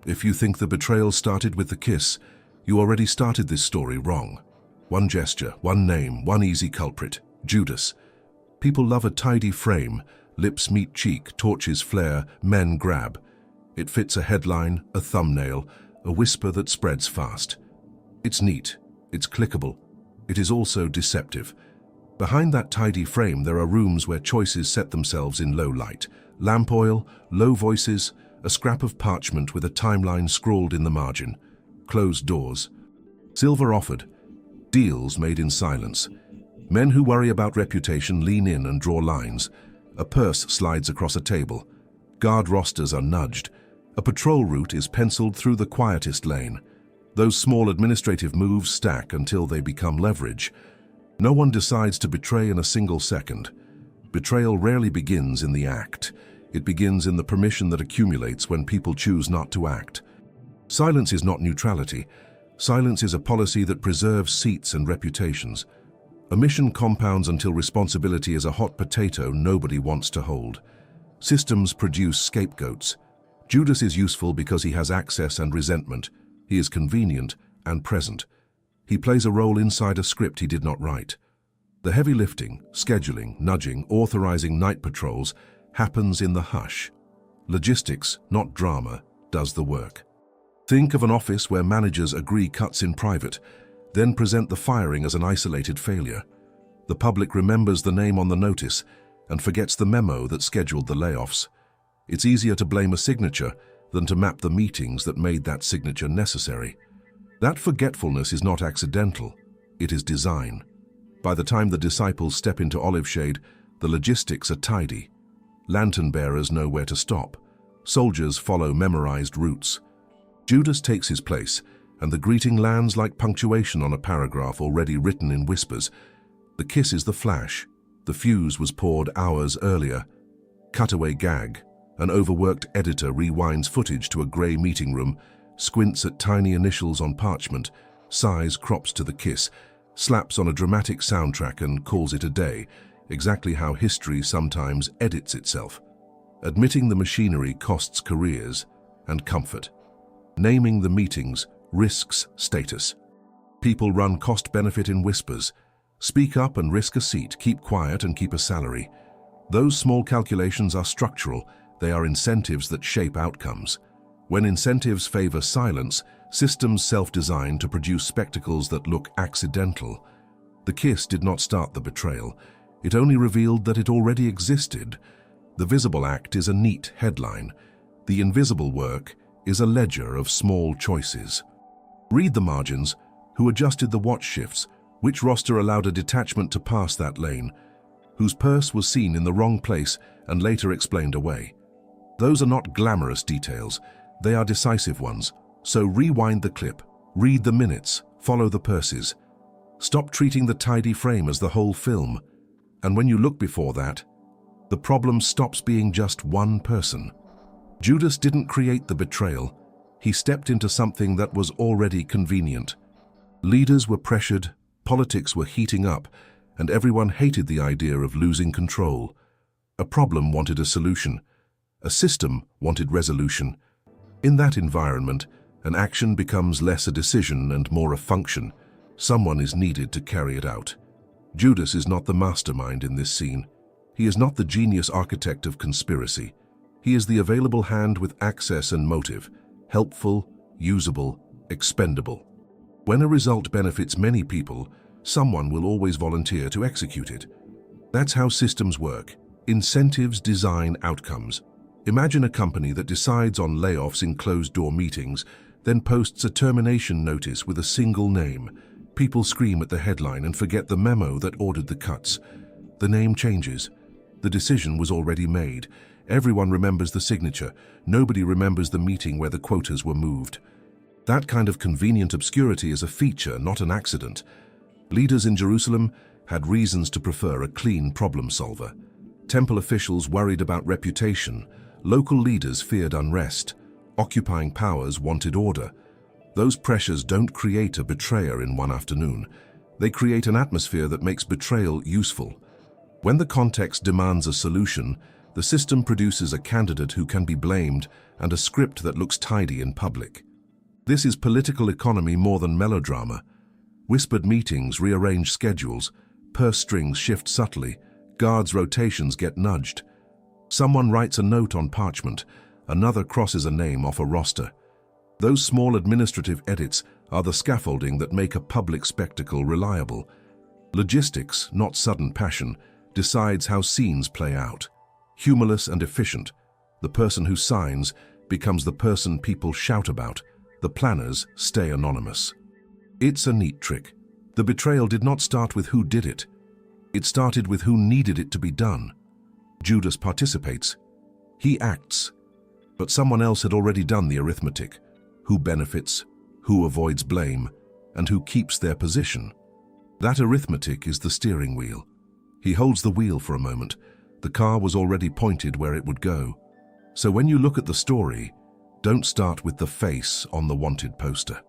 If you think the betrayal started with the kiss, you already started this story wrong. One gesture, one name, one easy culprit, Judas. People love a tidy frame, lips meet cheek, torches flare, men grab. It fits a headline, a thumbnail, a whisper that spreads fast. It's neat, it's clickable, it is also deceptive. Behind that tidy frame there are rooms where choices set themselves in low light. Lamp oil, low voices, a scrap of parchment with a timeline scrawled in the margin. Closed doors. Silver offered. Deals made in silence. Men who worry about reputation lean in and draw lines. A purse slides across a table. Guard rosters are nudged. A patrol route is penciled through the quietest lane. Those small administrative moves stack until they become leverage. No one decides to betray in a single second. Betrayal rarely begins in the act. It begins in the permission that accumulates when people choose not to act. Silence is not neutrality. Silence is a policy that preserves seats and reputations. Omission compounds until responsibility is a hot potato nobody wants to hold. Systems produce scapegoats. Judas is useful because he has access and resentment. He is convenient and present. He plays a role inside a script he did not write. The heavy lifting, scheduling, nudging, authorizing night patrols happens in the hush. Logistics, not drama, does the work. Think of an office where managers agree cuts in private, then present the firing as an isolated failure. The public remembers the name on the notice and forgets the memo that scheduled the layoffs. It's easier to blame a signature than to map the meetings that made that signature necessary. That forgetfulness is not accidental, it is design. By the time the disciples step into olive shade, the logistics are tidy. Lantern bearers know where to stop. Soldiers follow memorized routes. Judas takes his place, and the greeting lands like punctuation on a paragraph already written in whispers. The kiss is the flash. The fuse was poured hours earlier. Cutaway gag. An overworked editor rewinds footage to a grey meeting room, squints at tiny initials on parchment, sighs crops to the kiss, slaps on a dramatic soundtrack and calls it a day, exactly how history sometimes edits itself. Admitting the machinery costs careers and comfort. Naming the meetings risks status. People run cost-benefit in whispers. Speak up and risk a seat, keep quiet and keep a salary. Those small calculations are structural. They are incentives that shape outcomes. When incentives favor silence, systems self-design to produce spectacles that look accidental. The kiss did not start the betrayal. It only revealed that it already existed. The visible act is a neat headline. The invisible work is a ledger of small choices. Read the margins. Who adjusted the watch shifts? Which roster allowed a detachment to pass that lane? Whose purse was seen in the wrong place and later explained away? Those are not glamorous details. They are decisive ones. So rewind the clip, read the minutes, follow the purses. Stop treating the tidy frame as the whole film. And when you look before that, the problem stops being just one person. Judas didn't create the betrayal. He stepped into something that was already convenient. Leaders were pressured, politics were heating up, and everyone hated the idea of losing control. A problem wanted a solution. A system wanted resolution. In that environment, an action becomes less a decision and more a function. Someone is needed to carry it out. Judas is not the mastermind in this scene. He is not the genius architect of conspiracy. He is the available hand with access and motive, helpful, usable, expendable. When a result benefits many people, someone will always volunteer to execute it. That's how systems work. Incentives design outcomes. Imagine a company that decides on layoffs in closed-door meetings, then posts a termination notice with a single name. People scream at the headline and forget the memo that ordered the cuts. The name changes. The decision was already made. Everyone remembers the signature. Nobody remembers the meeting where the quotas were moved. That kind of convenient obscurity is a feature, not an accident. Leaders in Jerusalem had reasons to prefer a clean problem solver. Temple officials worried about reputation. Local leaders feared unrest. Occupying powers wanted order. Those pressures don't create a betrayer in one afternoon. They create an atmosphere that makes betrayal useful. When the context demands a solution, The system produces a candidate who can be blamed and a script that looks tidy in public. This is political economy more than melodrama. Whispered meetings rearrange schedules, purse strings shift subtly, guards' rotations get nudged. Someone writes a note on parchment, another crosses a name off a roster. Those small administrative edits are the scaffolding that make a public spectacle reliable. Logistics, not sudden passion, decides how scenes play out. Humorless and efficient, the person who signs becomes the person people shout about. The planners stay anonymous. It's a neat trick. The betrayal did not start with who did it. It started with who needed it to be done. Judas participates. He acts. But someone else had already done the arithmetic. Who benefits, who avoids blame, and who keeps their position. That arithmetic is the steering wheel. He holds the wheel for a moment. The car was already pointed where it would go. So when you look at the story, don't start with the face on the wanted poster.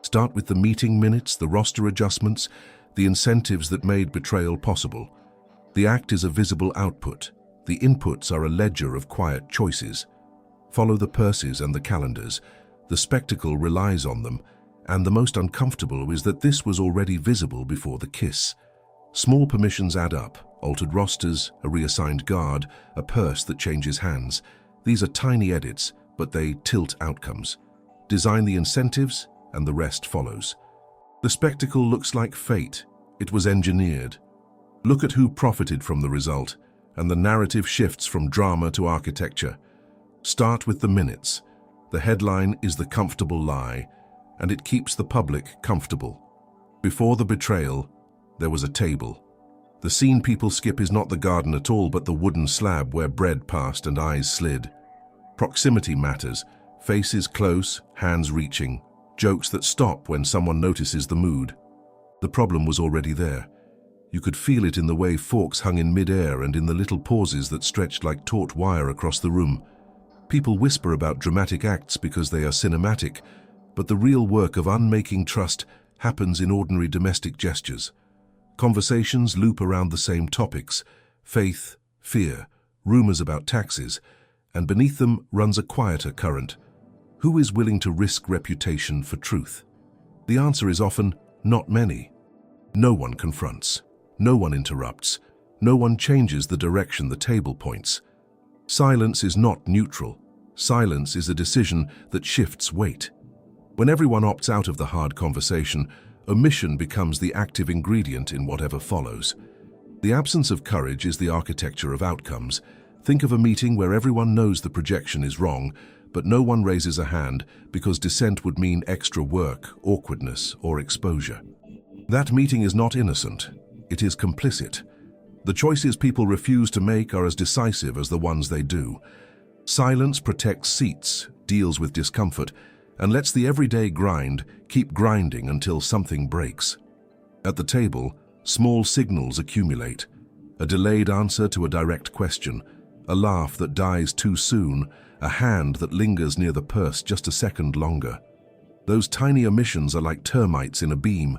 Start with the meeting minutes, the roster adjustments, the incentives that made betrayal possible. The act is a visible output. The inputs are a ledger of quiet choices. Follow the purses and the calendars. The spectacle relies on them, and the most uncomfortable is that this was already visible before the kiss. Small permissions add up, altered rosters, a reassigned guard, a purse that changes hands. These are tiny edits, but they tilt outcomes. Design the incentives, and the rest follows. The spectacle looks like fate. It was engineered. Look at who profited from the result, and the narrative shifts from drama to architecture. Start with the minutes. The headline is the comfortable lie, and it keeps the public comfortable. Before the betrayal, there was a table. The scene people skip is not the garden at all, but the wooden slab where bread passed and eyes slid. Proximity matters. Faces close, hands reaching. Jokes that stop when someone notices the mood. The problem was already there. You could feel it in the way forks hung in mid-air and in the little pauses that stretched like taut wire across the room. People whisper about dramatic acts because they are cinematic, but the real work of unmaking trust happens in ordinary domestic gestures. Conversations loop around the same topics: faith, fear, rumors about taxes, and beneath them runs a quieter current. Who is willing to risk reputation for truth? The answer is often, not many. No one confronts. No one interrupts. No one changes the direction the table points. Silence is not neutral. Silence is a decision that shifts weight. When everyone opts out of the hard conversation, omission becomes the active ingredient in whatever follows. The absence of courage is the architecture of outcomes. Think of a meeting where everyone knows the projection is wrong, but no one raises a hand because dissent would mean extra work, awkwardness, or exposure. That meeting is not innocent. It is complicit. The choices people refuse to make are as decisive as the ones they do. Silence protects seats, deals with discomfort, and lets the everyday grind keep grinding until something breaks. At the table, small signals accumulate. A delayed answer to a direct question, a laugh that dies too soon, a hand that lingers near the purse just a second longer. Those tiny omissions are like termites in a beam.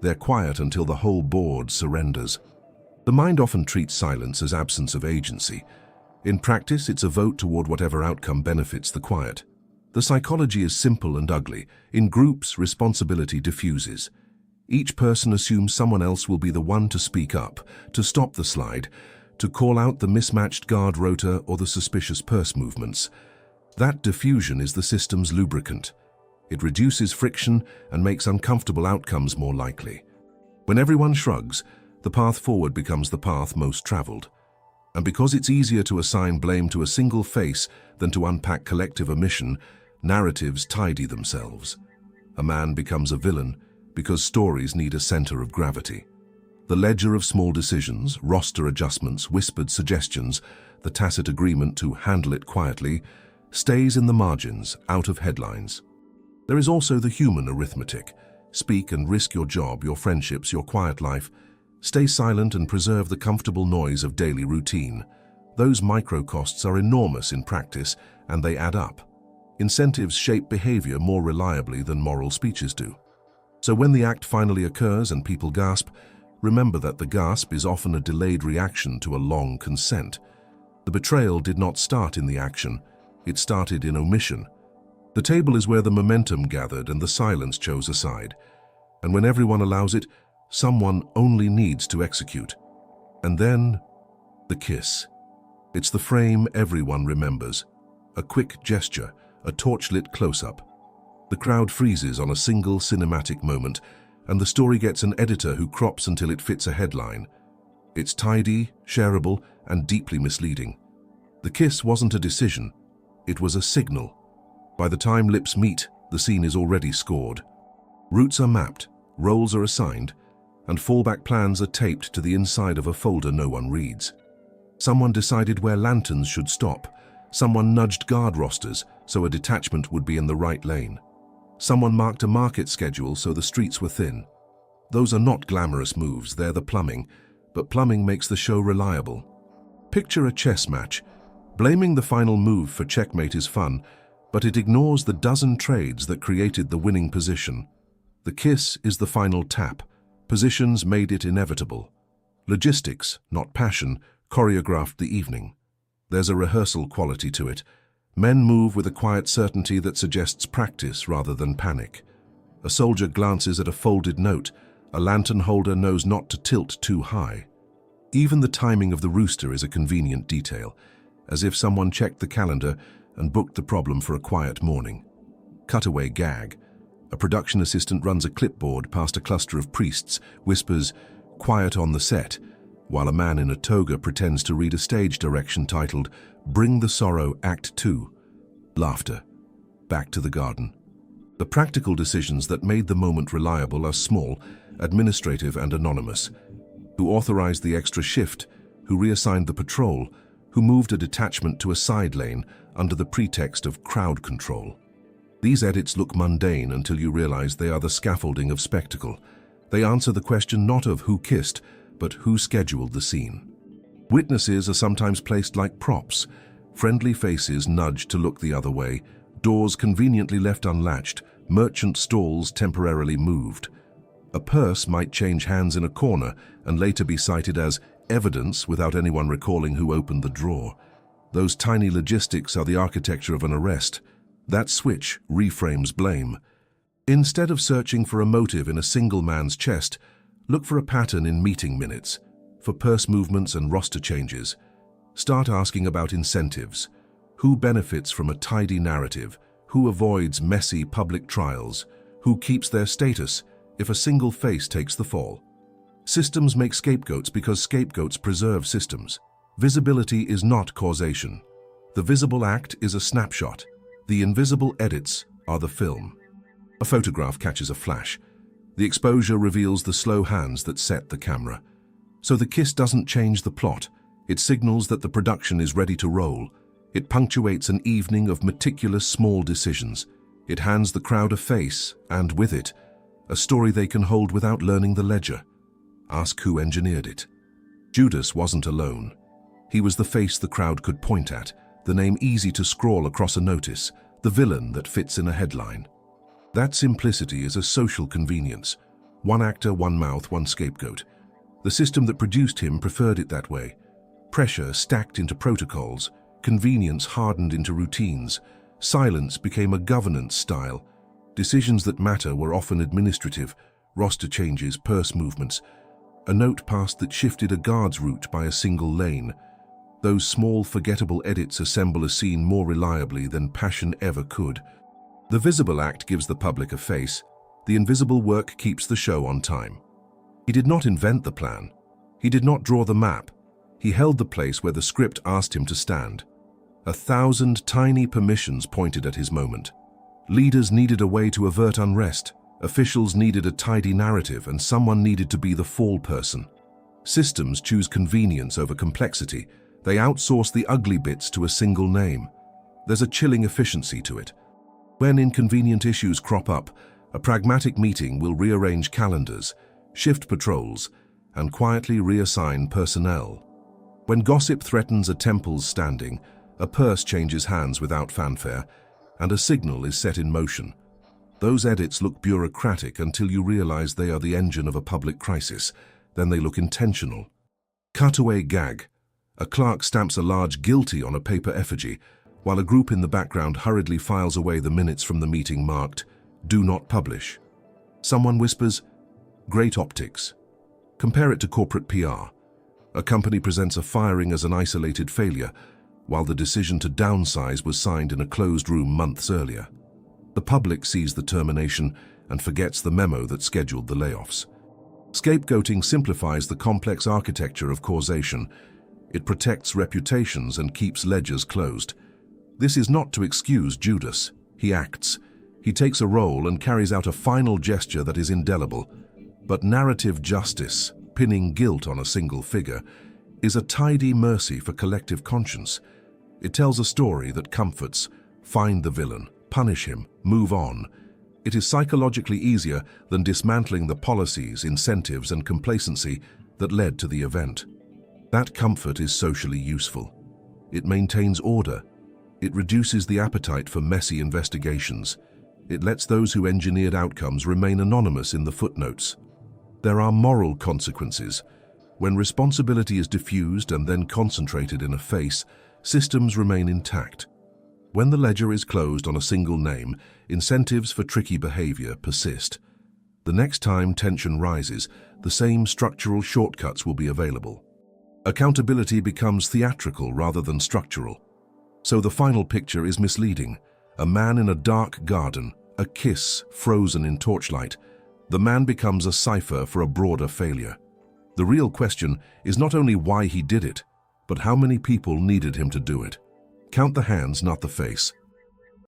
They're quiet until the whole board surrenders. The mind often treats silence as absence of agency. In practice, it's a vote toward whatever outcome benefits the quiet. The psychology is simple and ugly. In groups, responsibility diffuses. Each person assumes someone else will be the one to speak up, to stop the slide, to call out the mismatched guard rota or the suspicious purse movements. That diffusion is the system's lubricant. It reduces friction and makes uncomfortable outcomes more likely. When everyone shrugs, the path forward becomes the path most traveled. And because it's easier to assign blame to a single face than to unpack collective omission, narratives tidy themselves. A man becomes a villain because stories need a center of gravity. The ledger of small decisions, roster adjustments, whispered suggestions, the tacit agreement to handle it quietly, stays in the margins, out of headlines. There is also the human arithmetic. Speak and risk your job, your friendships, your quiet life. Stay silent and preserve the comfortable noise of daily routine. Those micro-costs are enormous in practice, and they add up. Incentives shape behavior more reliably than moral speeches do. So when the act finally occurs and people gasp, remember that the gasp is often a delayed reaction to a long consent. The betrayal did not start in the action, it started in omission. The table is where the momentum gathered and the silence chose a side. And when everyone allows it, someone only needs to execute. And then, the kiss. It's the frame everyone remembers. A quick gesture, a torchlit close-up. The crowd freezes on a single cinematic moment, and the story gets an editor who crops until it fits a headline. It's tidy, shareable, and deeply misleading. The kiss wasn't a decision, it was a signal. By the time lips meet, the scene is already scored. Routes are mapped, roles are assigned, and fallback plans are taped to the inside of a folder no one reads. Someone decided where lanterns should stop. Someone nudged guard rosters so a detachment would be in the right lane. Someone marked a market schedule so the streets were thin. Those are not glamorous moves, they're the plumbing, but plumbing makes the show reliable. Picture a chess match. Blaming the final move for checkmate is fun, but it ignores the dozen trades that created the winning position. The kiss is the final tap. Positions made it inevitable. Logistics, not passion, choreographed the evening. There's a rehearsal quality to it. Men move with a quiet certainty that suggests practice rather than panic. A soldier glances at a folded note. A lantern holder knows not to tilt too high. Even the timing of the rooster is a convenient detail, as if someone checked the calendar and booked the problem for a quiet morning. Cutaway gag. A production assistant runs a clipboard past a cluster of priests, whispers, "Quiet on the set," while a man in a toga pretends to read a stage direction titled, "Bring the Sorrow, Act 2. Laughter. Back to the garden. The practical decisions that made the moment reliable are small, administrative and anonymous. Who authorized the extra shift, who reassigned the patrol, who moved a detachment to a side lane under the pretext of crowd control. These edits look mundane until you realize they are the scaffolding of spectacle. They answer the question not of who kissed, but who scheduled the scene. Witnesses are sometimes placed like props. Friendly faces nudged to look the other way, doors conveniently left unlatched, merchant stalls temporarily moved. A purse might change hands in a corner and later be cited as evidence without anyone recalling who opened the drawer. Those tiny logistics are the architecture of an arrest. That switch reframes blame. Instead of searching for a motive in a single man's chest, look for a pattern in meeting minutes, for purse movements and roster changes. Start asking about incentives. Who benefits from a tidy narrative? Who avoids messy public trials? Who keeps their status if a single face takes the fall? Systems make scapegoats because scapegoats preserve systems. Visibility is not causation. The visible act is a snapshot. The invisible edits are the film. A photograph catches a flash. The exposure reveals the slow hands that set the camera. So the kiss doesn't change the plot. It signals that the production is ready to roll. It punctuates an evening of meticulous small decisions. It hands the crowd a face, and with it, a story they can hold without learning the ledger. Ask who engineered it. Judas wasn't alone. He was the face the crowd could point at, the name easy to scrawl across a notice, the villain that fits in a headline. That simplicity is a social convenience. One actor, one mouth, one scapegoat. The system that produced him preferred it that way. Pressure stacked into protocols, convenience hardened into routines. Silence became a governance style. Decisions that matter were often administrative, roster changes, purse movements. A note passed that shifted a guard's route by a single lane. Those small, forgettable edits assemble a scene more reliably than passion ever could. The visible act gives the public a face. The invisible work keeps the show on time. He did not invent the plan. He did not draw the map. He held the place where the script asked him to stand. 1,000 tiny permissions pointed at his moment. Leaders needed a way to avert unrest. Officials needed a tidy narrative, and someone needed to be the fall person. Systems choose convenience over complexity. They outsource the ugly bits to a single name. There's a chilling efficiency to it. When inconvenient issues crop up, a pragmatic meeting will rearrange calendars, shift patrols, and quietly reassign personnel. When gossip threatens a temple's standing, a purse changes hands without fanfare, and a signal is set in motion. Those edits look bureaucratic until you realize they are the engine of a public crisis. Then they look intentional. Cutaway gag. A clerk stamps a large guilty on a paper effigy, while a group in the background hurriedly files away the minutes from the meeting marked, "Do not publish." Someone whispers, "Great optics." Compare it to corporate PR. A company presents a firing as an isolated failure, while the decision to downsize was signed in a closed room months earlier. The public sees the termination and forgets the memo that scheduled the layoffs. Scapegoating simplifies the complex architecture of causation. It protects reputations and keeps ledgers closed. This is not to excuse Judas. He acts. He takes a role and carries out a final gesture that is indelible. But narrative justice, pinning guilt on a single figure, is a tidy mercy for collective conscience. It tells a story that comforts: find the villain, punish him, move on. It is psychologically easier than dismantling the policies, incentives, and complacency that led to the event. That comfort is socially useful. It maintains order. It reduces the appetite for messy investigations. It lets those who engineered outcomes remain anonymous in the footnotes. There are moral consequences. When responsibility is diffused and then concentrated in a face, systems remain intact. When the ledger is closed on a single name, incentives for tricky behavior persist. The next time tension rises, the same structural shortcuts will be available. Accountability becomes theatrical rather than structural. So the final picture is misleading. A man in a dark garden, a kiss frozen in torchlight. The man becomes a cipher for a broader failure. The real question is not only why he did it, but how many people needed him to do it. Count the hands, not the face.